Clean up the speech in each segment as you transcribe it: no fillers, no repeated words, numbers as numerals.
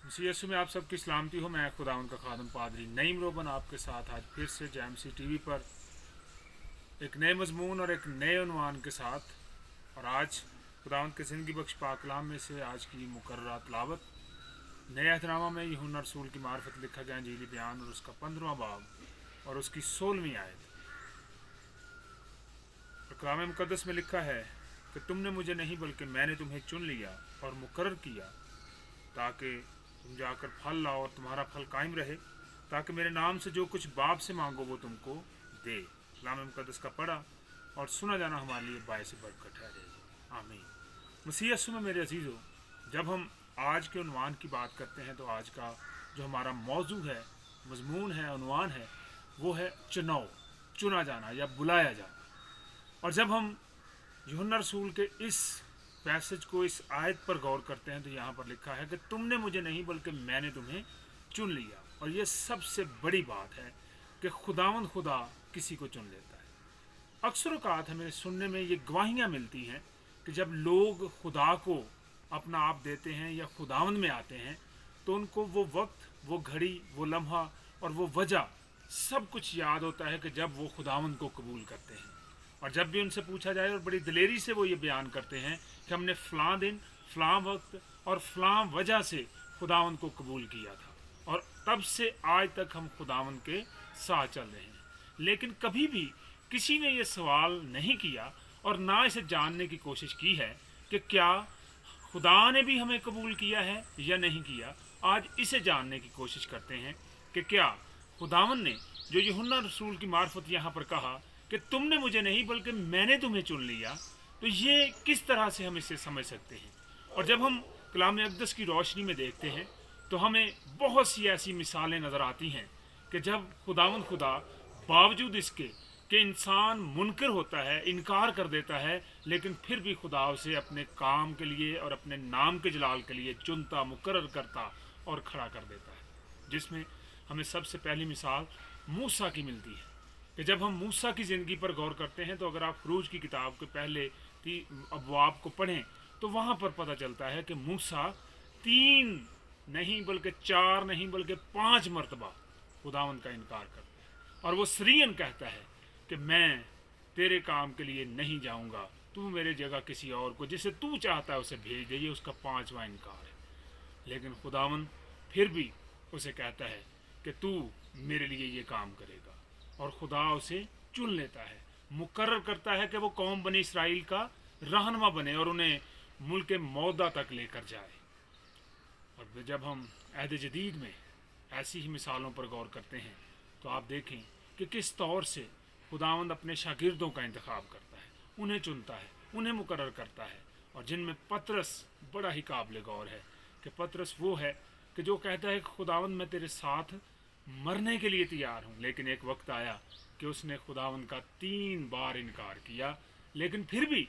मसीह यीशु में आप सबकी सलामती हो। मैं खुदा उनका खादम पादरी नईम रोबन आपके साथ आज फिर से JMC TV पर एक नए मजमून और एक नए उन्वान के साथ। और आज खुदावंद के ज़िंदगी बख्श पाक कलाम में से आज की मुकर्रर तिलावत नए अहदनामा में यूहन्ना रसूल की मार्फत लिखा गया इंजीली बयान और उसका 15वां बाब और उसकी 16वीं आयत। और कलाम मुकद्दस में लिखा है कि तुमने मुझे नहीं बल्कि मैंने तुम्हें चुन लिया और मुकर्रर किया ताकि तुम जाकर फल लाओ और तुम्हारा फल कायम रहे, ताकि मेरे नाम से जो कुछ बाप से मांगो वो तुमको दे। कलाम मुकद्दस का पढ़ा और सुना जाना हमारे लिए बायस बरकत ठहरेगा। आमीन। मसीह यीशु में मेरे अजीज़ों, जब हम आज के उन्वान की बात करते हैं तो आज का जो हमारा मौजू है, मजमून है, उन्वान है, वो है चुनाव, चुना जाना या बुलाया जाना। और जब हम यूहन्ना रसूल के इस पैसेज को, इस आयत पर गौर करते हैं तो यहाँ पर लिखा है कि तुमने मुझे नहीं बल्कि मैंने तुम्हें चुन लिया। और ये सबसे बड़ी बात है कि खुदावंद खुदा किसी को चुन लेता है। अक्सर औक़ात हमें सुनने में ये गवाहियाँ मिलती हैं कि जब लोग खुदा को अपना आप देते हैं या खुदावंद में आते हैं तो उनको वो वक्त, वो घड़ी, वो लम्हा और वो वजह सब कुछ याद होता है कि जब वो खुदावंद को कबूल करते हैं। और जब भी उनसे पूछा जाए और बड़ी दिलेरी से वो ये बयान करते हैं कि हमने फ़लाँ दिन, फ़लाँ वक्त और फ़लाँ वजह से खुदावंद को कबूल किया था और तब से आज तक हम खुदावंद के साथ चल रहे हैं। लेकिन कभी भी किसी ने ये सवाल नहीं किया और ना इसे जानने की कोशिश की है कि क्या खुदा ने भी हमें कबूल किया है या नहीं किया। आज इसे जानने की कोशिश करते हैं कि क्या खुदावंद ने जो यूहन्ना रसूल की मार्फत यहाँ पर कहा कि तुमने मुझे नहीं बल्कि मैंने तुम्हें चुन लिया, तो ये किस तरह से हम इसे समझ सकते हैं। और जब हम कलाम अक़दस की रोशनी में देखते हैं तो हमें बहुत सी ऐसी मिसालें नज़र आती हैं कि जब खुदावंद खुदा बावजूद इसके कि इंसान मुनकर होता है, इनकार कर देता है, लेकिन फिर भी खुदा उसे अपने काम के लिए और अपने नाम के जलाल के लिए चुनता, मुकर्रर करता और खड़ा कर देता है। जिसमें हमें सबसे पहली मिसाल मूसा की मिलती है कि जब हम मूसा की ज़िंदगी पर गौर करते हैं तो अगर आप ख़ुरूज की किताब के पहले अबवाब को पढ़ें तो वहाँ पर पता चलता है कि मूसा 3 नहीं बल्कि 4 नहीं बल्कि 5 मरतबा खुदावंद का इनकार करता है और वो सरीयन कहता है कि मैं तेरे काम के लिए नहीं जाऊँगा, तू मेरे जगह किसी और को जिसे तू चाहता है उसे भेज दे। ये उसका 5वां इनकार है। लेकिन खुदावंद फिर भी उसे कहता है कि तू मेरे लिए ये काम करेगा और खुदा उसे चुन लेता है, मुकर्रर करता है कि वो कौम बनी इसराइल का रहनुमा बने और उन्हें मुल्क मौदा तक लेकर जाए। और जब हम अहद जदीद में ऐसी ही मिसालों पर गौर करते हैं तो आप देखें कि किस तौर से खुदावंद अपने शागिर्दों का इंतखाब करता है, उन्हें चुनता है, उन्हें मुकर्रर करता है। और जिनमें पतरस बड़ा ही काबिल गौर है कि पतरस वो है कि जो कहता है कि खुदावंद मैं तेरे साथ मरने के लिए तैयार हूँ। लेकिन एक वक्त आया कि उसने खुदावंद का 3 बार इनकार किया, लेकिन फिर भी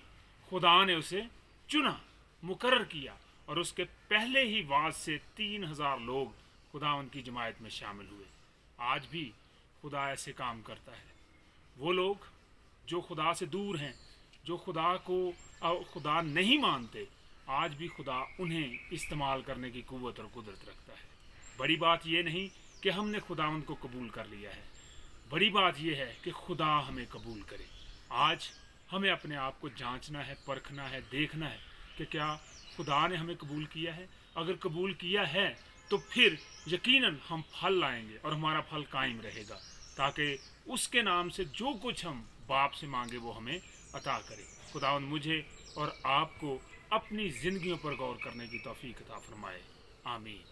खुदा ने उसे चुना, मुकर्रर किया और उसके पहले ही वाज से 3000 लोग खुदावंद की जमायत में शामिल हुए। आज भी खुदा ऐसे काम करता है। वो लोग जो खुदा से दूर हैं, जो खुदा को खुदा नहीं मानते, आज भी खुदा उन्हें इस्तेमाल करने की कुव्वत और कुदरत रखता है। बड़ी बात ये नहीं कि हमने खुदावंद को कबूल कर लिया है, बड़ी बात यह है कि खुदा हमें कबूल करे। आज हमें अपने आप को जांचना है, परखना है, देखना है कि क्या खुदा ने हमें कबूल किया है। अगर कबूल किया है तो फिर यकीनन हम फल लाएंगे और हमारा फल कायम रहेगा, ताकि उसके नाम से जो कुछ हम बाप से मांगे वो हमें अता करे। खुदावंद मुझे और आपको अपनी ज़िंदगियों पर गौर करने की तौफीक अता फरमाए। आमीन।